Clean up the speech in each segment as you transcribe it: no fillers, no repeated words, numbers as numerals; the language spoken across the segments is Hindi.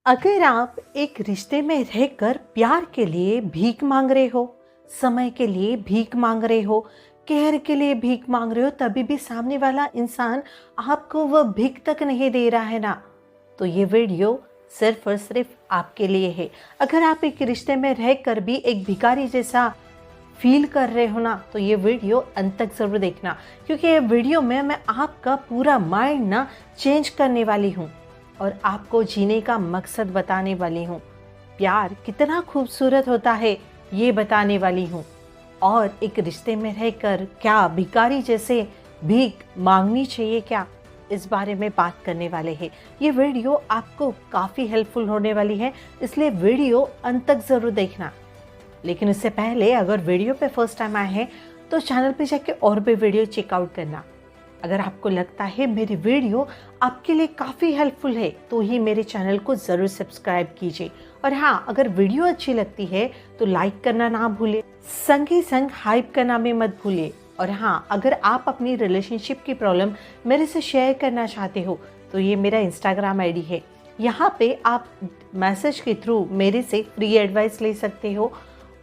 अगर आप एक रिश्ते में रहकर प्यार के लिए भीख मांग रहे हो, समय के लिए भीख मांग रहे हो, केयर के लिए भीख मांग रहे हो, तभी भी सामने वाला इंसान आपको वह भीख तक नहीं दे रहा है ना, तो ये वीडियो सिर्फ और सिर्फ आपके लिए है। अगर आप एक रिश्ते में रहकर भी एक भिखारी जैसा फील कर रहे हो ना, तो ये वीडियो अंत तक जरूर देखना, क्योंकि ये वीडियो में मैं आपका पूरा माइंड ना चेंज करने वाली हूँ और आपको जीने का मकसद बताने वाली हूँ। प्यार कितना खूबसूरत होता है ये बताने वाली हूँ, और एक रिश्ते में रहकर क्या भिखारी जैसे भीख मांगनी चाहिए क्या, इस बारे में बात करने वाले हैं। ये वीडियो आपको काफ़ी हेल्पफुल होने वाली है, इसलिए वीडियो अंत तक ज़रूर देखना। लेकिन उससे पहले अगर वीडियो पे फर्स्ट टाइम आए हैं तो चैनल पे जाके और भी वीडियो चेकआउट करना। अगर आपको लगता है मेरी वीडियो आपके लिए काफ़ी हेल्पफुल है तो ही मेरे चैनल को ज़रूर सब्सक्राइब कीजिए। और हाँ, अगर वीडियो अच्छी लगती है तो लाइक करना ना भूले, संग ही संग हाइप करना भी मत भूलिए। और हाँ, अगर आप अपनी रिलेशनशिप की प्रॉब्लम मेरे से शेयर करना चाहते हो तो ये मेरा इंस्टाग्राम आईडी है। यहाँ पे आप मैसेज के थ्रू मेरे से फ्री एडवाइस ले सकते हो।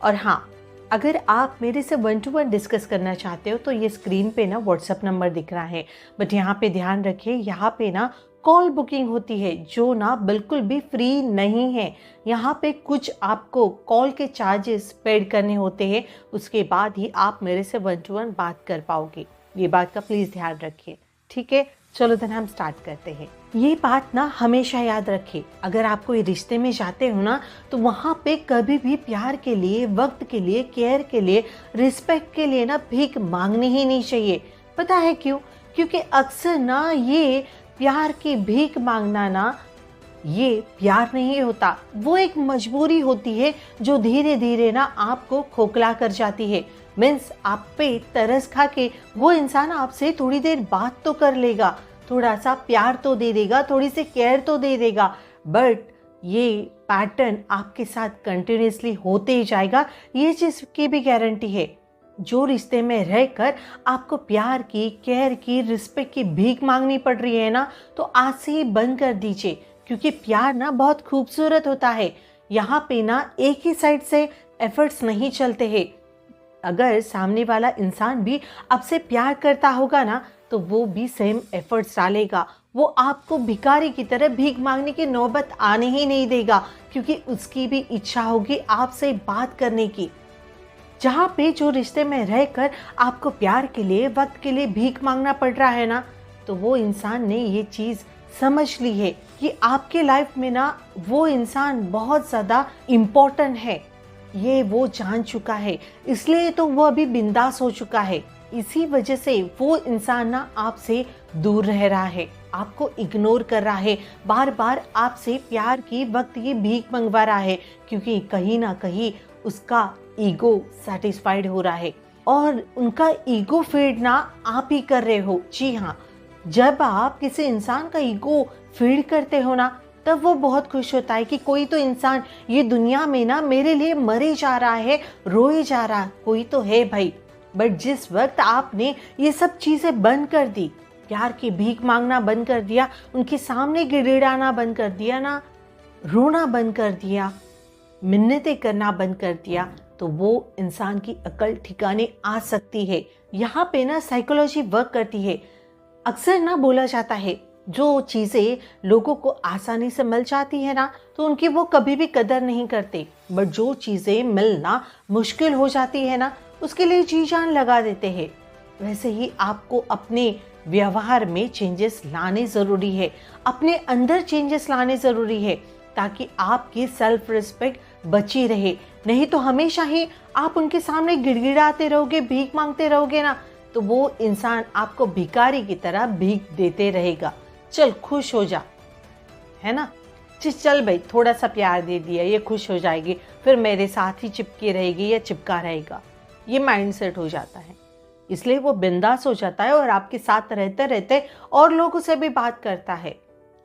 और हाँ, अगर आप मेरे से 1-to-1 डिस्कस करना चाहते हो तो ये स्क्रीन पे ना व्हाट्सएप नंबर दिख रहा है, बट यहाँ पे ध्यान रखिए, यहाँ पे ना कॉल बुकिंग होती है जो ना बिल्कुल भी फ्री नहीं है। यहाँ पे कुछ आपको कॉल के चार्जेस पेड करने होते हैं, उसके बाद ही आप मेरे से 1-to-1 बात कर पाओगे। ये बात का प्लीज़ ध्यान रखिए, ठीक है। चलो देन हम स्टार्ट करते हैं। ये बात ना हमेशा याद रखिए, अगर आप कोई रिश्ते में जाते हो ना तो वहाँ पे कभी भी प्यार के लिए, वक्त के लिए, केयर के लिए, रिस्पेक्ट के लिए ना भीख मांगनी ही नहीं चाहिए। पता है क्यों? क्योंकि अक्सर ना ये प्यार की भीख मांगना ना ये प्यार नहीं होता, वो एक मजबूरी होती है जो धीरे धीरे ना आपको खोखला कर जाती है। मीन्स आप पे तरस खा के वो इंसान आपसे थोड़ी देर बात तो कर लेगा, थोड़ा सा प्यार तो दे देगा, थोड़ी सी केयर तो दे देगा, बट ये पैटर्न आपके साथ कंटिन्यूसली होते ही जाएगा। ये चीज़ की भी गारंटी है। जो रिश्ते में रहकर आपको प्यार की, केयर की, रिस्पेक्ट की भीख मांगनी पड़ रही है ना, तो आज से ही बंद कर दीजिए, क्योंकि प्यार ना बहुत खूबसूरत होता है। यहाँ पे ना एक ही साइड से एफर्ट्स नहीं चलते हैं। अगर सामने वाला इंसान भी आपसे प्यार करता होगा ना तो वो भी सेम एफर्ट्स डालेगा, वो आपको भिखारी की तरह भीख मांगने की नौबत आने ही नहीं देगा, क्योंकि उसकी भी इच्छा होगी आपसे बात करने की। जहाँ पे जो रिश्ते में रहकर आपको प्यार के लिए, वक्त के लिए भीख मांगना पड़ रहा है ना, तो वो इंसान ने ये चीज़ समझ ली है कि आपके लाइफ में ना वो इंसान बहुत ज़्यादा इम्पोर्टेंट है। ये वो जान चुका है, इसलिए तो वो अभी बिंदास हो चुका है। इसी वजह से वो इंसान ना आपसे दूर रह रहा है, आपको इग्नोर कर रहा है, बार बार आपसे प्यार की, वक्त की भीख मंगवा रहा है, क्योंकि कहीं ना कहीं उसका ईगो सेटिस्फाइड हो रहा है। और उनका ईगो फीड ना आप ही कर रहे हो। जी हाँ, जब आप किसी इंसान का ईगो फीड करते हो ना, तब वो बहुत खुश होता है कि कोई तो इंसान ये दुनिया में ना मेरे लिए मरे जा रहा है, रोए जा रहा, कोई तो है भाई। बट जिस वक्त आपने ये सब चीज़ें बंद कर दी, प्यार की भीख मांगना बंद कर दिया, उनके सामने गिड़गिड़ाना बंद कर दिया ना, रोना बंद कर दिया, मिन्नतें करना बंद कर दिया, तो वो इंसान की अकल ठिकाने आ सकती है। यहाँ पे ना साइकोलॉजी वर्क करती है। अक्सर ना बोला जाता है, जो चीज़ें लोगों को आसानी से मिल जाती है ना, तो उनकी वो कभी भी कदर नहीं करते, बट जो चीज़ें मिलना मुश्किल हो जाती है ना, उसके लिए जी जान लगा देते हैं। वैसे ही आपको अपने व्यवहार में चेंजेस लाने ज़रूरी है, अपने अंदर चेंजेस लाने ज़रूरी है, ताकि आपकी सेल्फ रिस्पेक्ट बची रहे। नहीं तो हमेशा ही आप उनके सामने गिड़गिड़ाते रहोगे, भीख मांगते रहोगे ना, तो वो इंसान आपको भिखारी की तरह भीख देते रहेगा। चल खुश हो जा, है ना, चल भाई थोड़ा सा प्यार दे दिया, ये खुश हो जाएगी, फिर मेरे साथ ही चिपकी रहेगी या चिपका रहेगा, ये माइंडसेट हो जाता है। इसलिए वो बिंदास हो जाता है और आपके साथ रहते रहते और लोगों से भी बात करता है,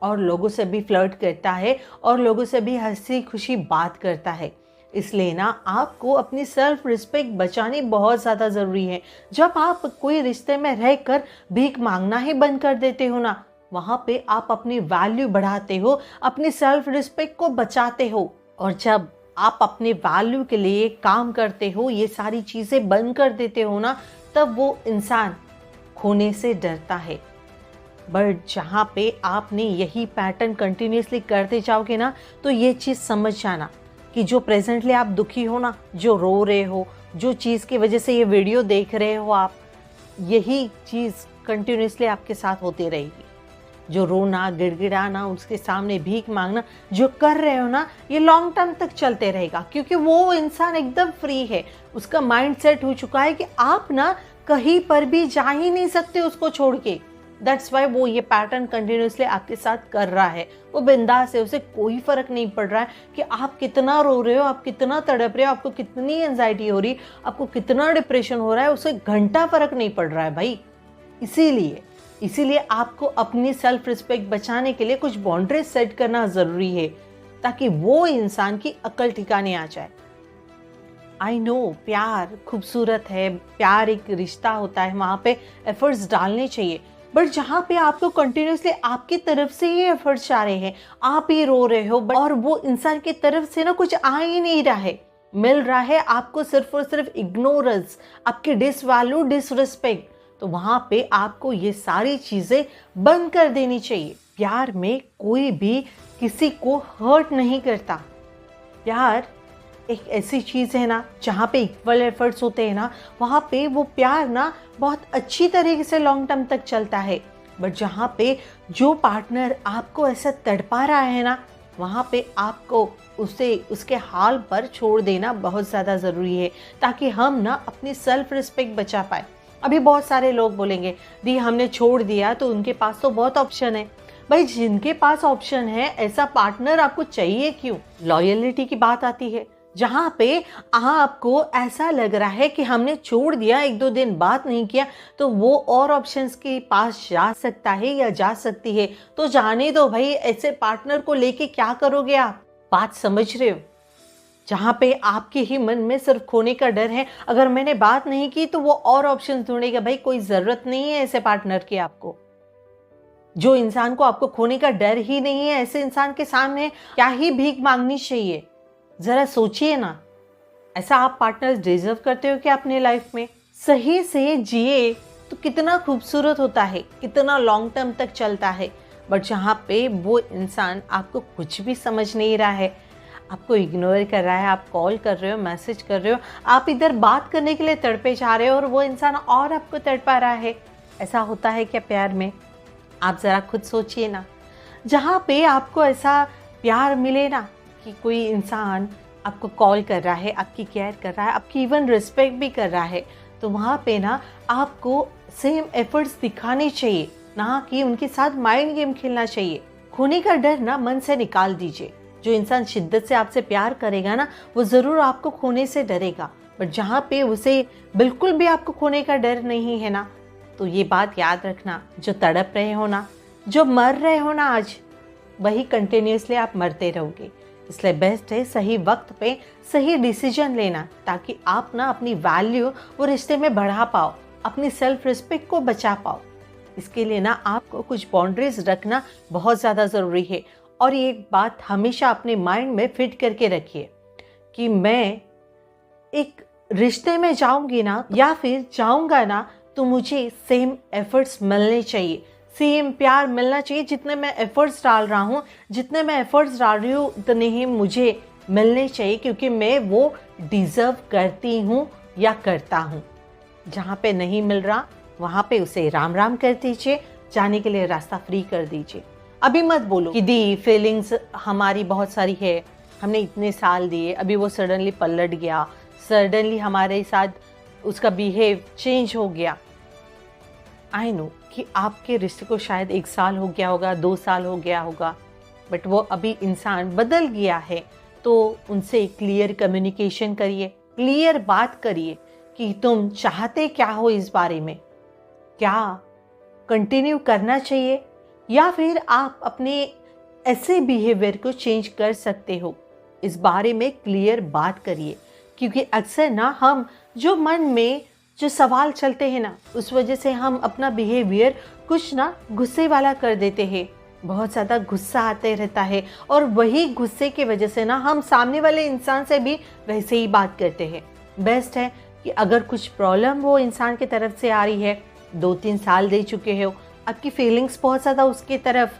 और लोगों से भी फ्लर्ट करता है, और लोगों से भी हंसी खुशी बात करता है। इसलिए ना आपको अपनी सेल्फ रिस्पेक्ट बचानी बहुत ज़्यादा ज़रूरी है। जब आप कोई रिश्ते में रहकर भीख मांगना ही बंद कर देते हो ना, वहाँ पे आप अपनी वैल्यू बढ़ाते हो, अपनी सेल्फ रिस्पेक्ट को बचाते हो। और जब आप अपने वैल्यू के लिए काम करते हो, ये सारी चीज़ें बंद कर देते हो ना, तब वो इंसान खोने से डरता है। बट जहाँ पे आपने यही पैटर्न कंटिन्यूसली करते जाओगे ना, तो ये चीज़ समझ जाना कि जो प्रेजेंटली आप दुखी हो ना, जो रो रहे हो, जो चीज़ की वजह से ये वीडियो देख रहे हो आप, यही चीज़ कंटिन्यूसली आपके साथ होती रहेगी। जो रोना, गिड़गिड़ाना, उसके सामने भीख मांगना जो कर रहे हो ना, ये लॉन्ग टर्म तक चलते रहेगा, क्योंकि वो इंसान एकदम फ्री है। उसका माइंड सेट हो चुका है कि आप ना कहीं पर भी जा ही नहीं सकते उसको छोड़ के। दैट्स वाई वो ये पैटर्न कंटिन्यूसली आपके साथ कर रहा है। वो बिंदास है, उसे कोई फर्क नहीं पड़ रहा है कि आप कितना रो रहे हो, आप कितना तड़प रहे हो, आपको कितनी एंजाइटी हो रही, आपको कितना डिप्रेशन हो रहा है, उसे घंटा फर्क नहीं पड़ रहा है भाई। इसीलिए आपको अपनी सेल्फ रिस्पेक्ट बचाने के लिए कुछ बाउंड्रीज सेट करना ज़रूरी है, ताकि वो इंसान की अकल ठिकाने आ जाए। आई नो प्यार खूबसूरत है, प्यार एक रिश्ता होता है, वहाँ पे एफर्ट्स डालने चाहिए। बट जहाँ पे आपको कंटिन्यूसली आपकी तरफ से ही एफर्ट्स आ रहे हैं, आप ही रो रहे हो और वो इंसान की तरफ से ना कुछ आ ही नहीं रहा है, मिल रहा है आपको सिर्फ और सिर्फ इग्नोरेंस, आपकी डिसवैल्यू, डिसरिस्पेक्ट, तो वहाँ पे आपको ये सारी चीज़ें बंद कर देनी चाहिए। प्यार में कोई भी किसी को हर्ट नहीं करता। प्यार एक ऐसी चीज़ है ना, जहाँ पे इक्वल एफर्ट्स होते हैं ना, वहाँ पे वो प्यार ना बहुत अच्छी तरीके से लॉन्ग टर्म तक चलता है। बट जहाँ पे जो पार्टनर आपको ऐसा तड़पा रहा है ना, वहाँ पे आपको उसे उसके हाल पर छोड़ देना बहुत ज़्यादा ज़रूरी है, ताकि हम ना अपनी सेल्फ रिस्पेक्ट बचा पाए। अभी बहुत सारे लोग बोलेंगे दी हमने छोड़ दिया तो उनके पास तो बहुत ऑप्शन है। भाई जिनके पास ऑप्शन है, ऐसा पार्टनर आपको चाहिए क्यों? लॉयलिटी की बात आती है, जहाँ पे आपको ऐसा लग रहा है कि हमने छोड़ दिया, एक दो दिन बात नहीं किया, तो वो और ऑप्शंस के पास जा सकता है या जा सकती है, तो जाने दो भाई। ऐसे पार्टनर को लेके क्या करोगे आप? बात समझ रहे हो? जहाँ पे आपके ही मन में सिर्फ खोने का डर है, अगर मैंने बात नहीं की तो वो और ऑप्शन ढूंढेगा। भाई कोई ज़रूरत नहीं है ऐसे पार्टनर की आपको। जो इंसान को आपको खोने का डर ही नहीं है, ऐसे इंसान के सामने क्या ही भीख मांगनी चाहिए? ज़रा सोचिए ना, ऐसा आप पार्टनर डिजर्व करते हो क्या अपनी लाइफ में? सही से जिए तो कितना खूबसूरत होता है, कितना लॉन्ग टर्म तक चलता है। बट जहाँ पे वो इंसान आपको कुछ भी समझ नहीं रहा है, आपको इग्नोर कर रहा है, आप कॉल कर रहे हो, मैसेज कर रहे हो, आप इधर बात करने के लिए तड़पे जा रहे हो और वो इंसान और आपको तड़पा रहा है। ऐसा होता है क्या प्यार में? आप ज़रा खुद सोचिए ना। जहाँ पे आपको ऐसा प्यार मिले ना कि कोई इंसान आपको कॉल कर रहा है, आपकी केयर कर रहा है, आपकी इवन रिस्पेक्ट भी कर रहा है, तो वहाँ पे ना आपको सेम एफर्ट्स दिखाने चाहिए, ना कि उनके साथ माइंड गेम खेलना चाहिए। खोने का डर ना मन से निकाल दीजिए। जो इंसान शिद्दत से आपसे प्यार करेगा ना, वो ज़रूर आपको खोने से डरेगा। बट जहाँ पे उसे बिल्कुल भी आपको खोने का डर नहीं है ना, तो ये बात याद रखना, जो तड़प रहे हो ना, जो मर रहे हो ना आज, वही कंटिन्यूसली आप मरते रहोगे। इसलिए बेस्ट है सही वक्त पे सही डिसीजन लेना, ताकि आप ना अपनी वैल्यू वो रिश्ते में बढ़ा पाओ, अपनी सेल्फ रिस्पेक्ट को बचा पाओ। इसके लिए ना आपको कुछ बाउंड्रीज रखना बहुत ज़्यादा ज़रूरी है। और ये एक बात हमेशा अपने माइंड में फिट करके रखिए कि मैं एक रिश्ते में जाऊंगी ना या फिर जाऊंगा ना, तो मुझे सेम एफर्ट्स मिलने चाहिए, सेम प्यार मिलना चाहिए। जितने मैं एफर्ट्स डाल रहा हूँ, जितने मैं एफर्ट्स डाल रही हूँ, उतने ही मुझे मिलने चाहिए, क्योंकि मैं वो डिज़र्व करती हूँ या करता हूँ। जहाँ पे नहीं मिल रहा, वहाँ पे उसे राम राम कर दीजिए, जाने के लिए रास्ता फ्री कर दीजिए। अभी मत बोलो कि दी फीलिंग्स हमारी बहुत सारी है, हमने इतने साल दिए, अभी वो सडनली पलट गया, सडनली हमारे साथ उसका बिहेव चेंज हो गया। आई नो कि आपके रिश्ते को शायद 1 साल हो गया होगा, 2 साल हो गया होगा, बट वो अभी इंसान बदल गया है। तो उनसे क्लियर कम्युनिकेशन करिए, क्लियर बात करिए कि तुम चाहते क्या हो इस बारे में, क्या कंटिन्यू करना चाहिए या फिर आप अपने ऐसे बिहेवियर को चेंज कर सकते हो। इस बारे में क्लियर बात करिए, क्योंकि अक्सर ना हम जो मन में जो सवाल चलते हैं ना, उस वजह से हम अपना बिहेवियर कुछ ना गुस्से वाला कर देते हैं। बहुत ज़्यादा गुस्सा आते रहता है और वही गुस्से की वजह से ना हम सामने वाले इंसान से भी वैसे ही बात करते हैं। बेस्ट है कि अगर कुछ प्रॉब्लम वो इंसान की तरफ से आ रही है, 2-3 साल दे चुके हो, आपकी फीलिंग्स बहुत ज़्यादा उसकी तरफ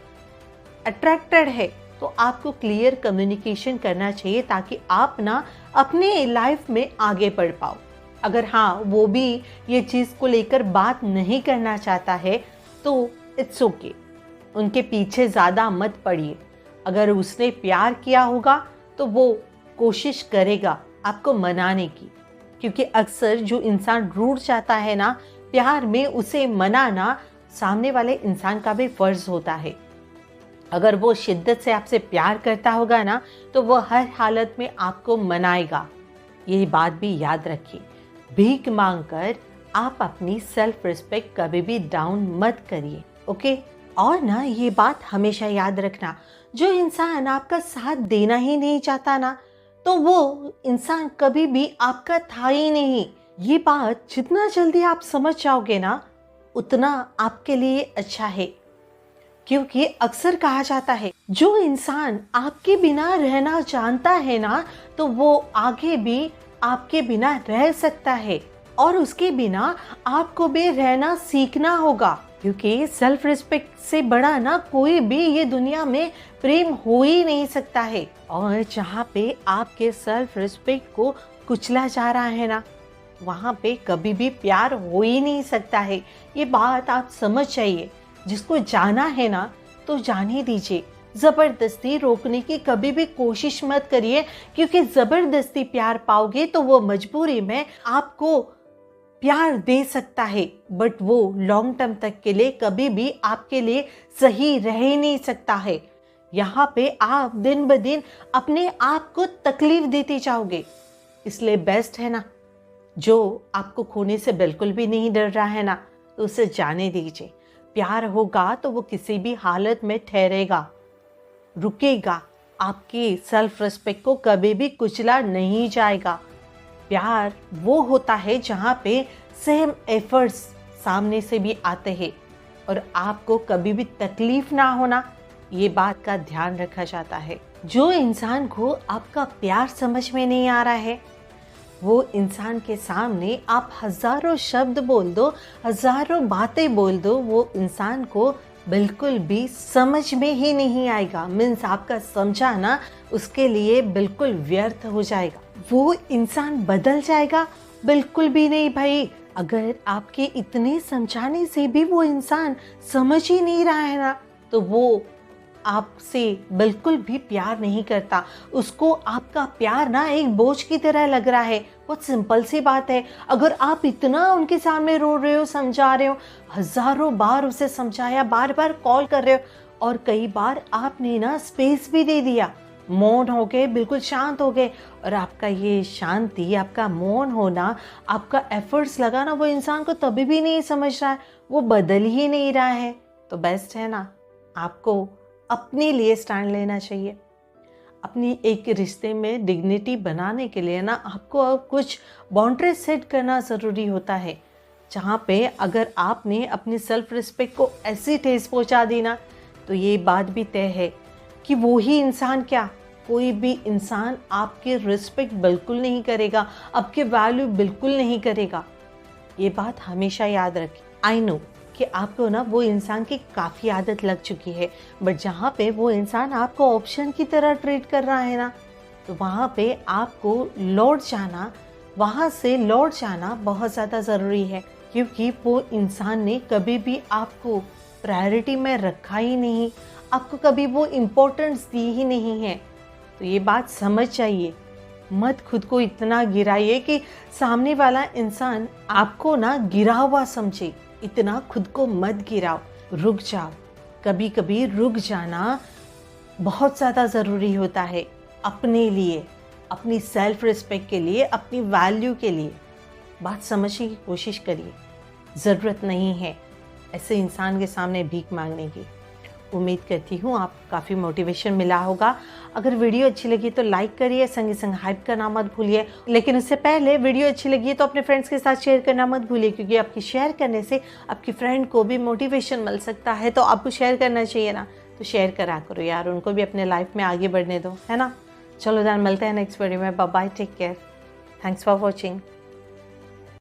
अट्रैक्टेड है, तो आपको क्लियर कम्युनिकेशन करना चाहिए ताकि आप ना अपने लाइफ में आगे बढ़ पाओ। अगर हाँ वो भी ये चीज़ को लेकर बात नहीं करना चाहता है तो इट्स ओके, उनके पीछे ज़्यादा मत पड़िए। अगर उसने प्यार किया होगा तो वो कोशिश करेगा आपको मनाने की, क्योंकि अक्सर जो इंसान रूठ जाता है ना प्यार में, उसे मनाना सामने वाले इंसान का भी फर्ज होता है। अगर वो शिद्दत से आपसे प्यार करता होगा ना तो वो हर हालत में आपको मनाएगा। ये बात भी याद रखिए, भीख मांगकर आप अपनी सेल्फ रिस्पेक्ट कभी भी डाउन मत करिए, ओके। और ना ये बात हमेशा याद रखना, जो इंसान आपका साथ देना ही नहीं चाहता ना तो वो इंसान कभी भी आपका था ही नहीं। ये बात जितना जल्दी आप समझ जाओगे ना उतना आपके लिए अच्छा है, क्योंकि अक्सर कहा जाता है जो इंसान आपके बिना रहना जानता है ना तो वो आगे भी आपके बिना रह सकता है, और उसके बिना आपको भी रहना सीखना होगा, क्योंकि सेल्फ रिस्पेक्ट से बड़ा ना कोई भी ये दुनिया में प्रेम हो ही नहीं सकता है। और जहाँ पे आपके सेल्फ रिस्पेक्ट को कुचला जा रहा है ना वहाँ पे कभी भी प्यार हो ही नहीं सकता है। ये बात आप समझ जाइए। जिसको जाना है ना तो जाने दीजिए, ज़बरदस्ती रोकने की कभी भी कोशिश मत करिए, क्योंकि ज़बरदस्ती प्यार पाओगे तो वो मजबूरी में आपको प्यार दे सकता है, बट वो लॉन्ग टर्म तक के लिए कभी भी आपके लिए सही रह ही नहीं सकता है। यहाँ पे आप दिन ब दिन अपने आप को तकलीफ देते जाओगे। इसलिए बेस्ट है ना, जो आपको खोने से बिल्कुल भी नहीं डर रहा है ना तो उसे जाने दीजिए। प्यार होगा तो वो किसी भी हालत में ठहरेगा, रुकेगा, आपके सेल्फ रिस्पेक्ट को कभी भी कुचला नहीं जाएगा। प्यार वो होता है जहाँ पे सेम एफर्ट्स सामने से भी आते हैं और आपको कभी भी तकलीफ ना होना, ये बात का ध्यान रखा जाता है। जो इंसान को आपका प्यार समझ में नहीं आ रहा है वो इंसान के सामने आप हजारों शब्द बोल दो, हजारों बातें बोल दो, वो इंसान को बिल्कुल भी समझ में ही नहीं आएगा। मीन्स आपका समझाना उसके लिए बिल्कुल व्यर्थ हो जाएगा। वो इंसान बदल जाएगा? बिल्कुल भी नहीं भाई। अगर आपके इतने समझाने से भी वो इंसान समझ ही नहीं रहा है ना तो वो आपसे बिल्कुल भी प्यार नहीं करता। उसको आपका प्यार ना एक बोझ की तरह लग रहा है। बहुत सिंपल सी बात है, अगर आप इतना उनके सामने रो रहे हो, समझा रहे हो, हजारों बार उसे समझाया, बार बार कॉल कर रहे हो और कई बार आपने ना स्पेस भी दे दिया, मौन हो गए, बिल्कुल शांत हो गए, और आपका ये शांति, आपका मौन होना, आपका एफर्ट्स लगाना वो इंसान को तभी भी नहीं समझ रहा है, वो बदल ही नहीं रहा है, तो बेस्ट है ना आपको अपने लिए स्टैंड लेना चाहिए। अपनी एक रिश्ते में डिग्निटी बनाने के लिए ना आपको अब कुछ बाउंड्री सेट करना ज़रूरी होता है, जहाँ पे अगर आपने अपनी सेल्फ रिस्पेक्ट को ऐसी ठेस पहुँचा दी ना तो ये बात भी तय है कि वो ही इंसान क्या, कोई भी इंसान आपके रिस्पेक्ट बिल्कुल नहीं करेगा, आपके वैल्यू बिल्कुल नहीं करेगा। ये बात हमेशा याद रखें। आई नो कि आपको ना वो इंसान की काफ़ी आदत लग चुकी है, बट जहाँ पे वो इंसान आपको ऑप्शन की तरह ट्रीट कर रहा है ना तो वहाँ पे आपको लौट जाना, वहाँ से लौट जाना बहुत ज़्यादा ज़रूरी है, क्योंकि वो इंसान ने कभी भी आपको प्रायोरिटी में रखा ही नहीं, आपको कभी वो इम्पोर्टेंस दी ही नहीं है। तो ये बात समझ जाइए, मत खुद को इतना गिराइए कि सामने वाला इंसान आपको ना गिरा हुआ समझे। इतना खुद को मत गिराओ, रुक जाओ। कभी कभी रुक जाना बहुत ज़्यादा ज़रूरी होता है अपने लिए, अपनी सेल्फ रिस्पेक्ट के लिए, अपनी वैल्यू के लिए। बात समझने की कोशिश करिए। ज़रूरत नहीं है ऐसे इंसान के सामने भीख मांगने की। उम्मीद करती हूँ आप काफ़ी मोटिवेशन मिला होगा। अगर वीडियो अच्छी लगी तो लाइक करिए, संगे संग हाइप करना मत भूलिए। लेकिन उससे पहले वीडियो अच्छी लगी है तो अपने फ्रेंड्स के साथ शेयर करना मत भूलिए, क्योंकि आपकी शेयर करने से आपकी फ्रेंड को भी मोटिवेशन मिल सकता है। तो आपको शेयर करना चाहिए ना, तो शेयर करा करो यार, उनको भी अपने लाइफ में आगे बढ़ने दो, है ना। चलो दैन मिलते हैं नेक्स्ट वीडियो में। Bye bye, take care, thanks for watching.